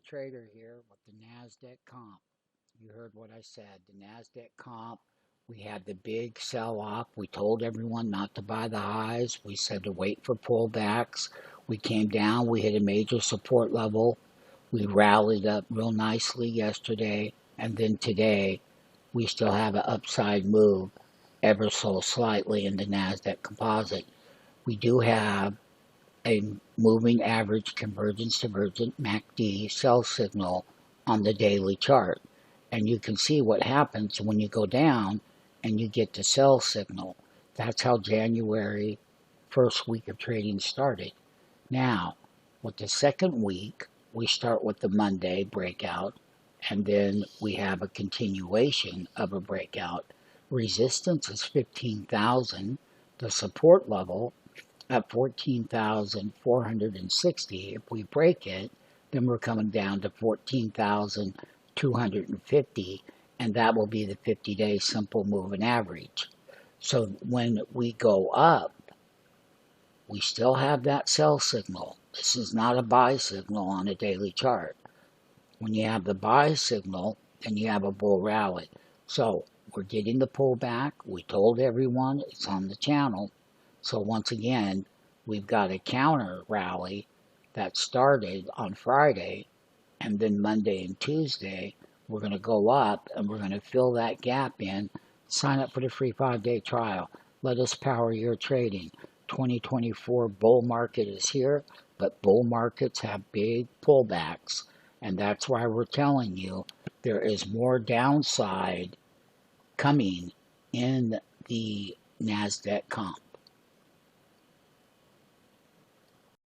trader here with the NASDAQ comp. You heard what I said. The NASDAQ comp, we had the big sell-off. We told everyone not to buy the highs. We said to wait for pullbacks. We came down. We hit a major support level. We rallied up real nicely yesterday. And then today, we still have an upside move ever so slightly in the NASDAQ composite. We do have a moving average convergence divergent MACD sell signal on the daily chart. And you can see what happens when you go down and you get the sell signal. That's how January first week of trading started. Now, with the second week, we start with the Monday breakout, and then we have a continuation of a breakout. Resistance is 15,000. The support level at 14,460. If we break it, then we're coming down to 14,250, and that will be the 50-day simple moving average. So when we go up, we still have that sell signal. This is not a buy signal on a daily chart. When you have the buy signal, then you have a bull rally. So we're getting the pullback. We told everyone it's on the channel. So once again, we've got a counter rally that started on Friday, and then Monday and Tuesday, we're going to go up and we're going to fill that gap in. Sign up for the free 5-day trial. Let us power your trading. 2024 bull market is here, but bull markets have big pullbacks, and that's why we're telling you there is more downside coming in the NASDAQ comp.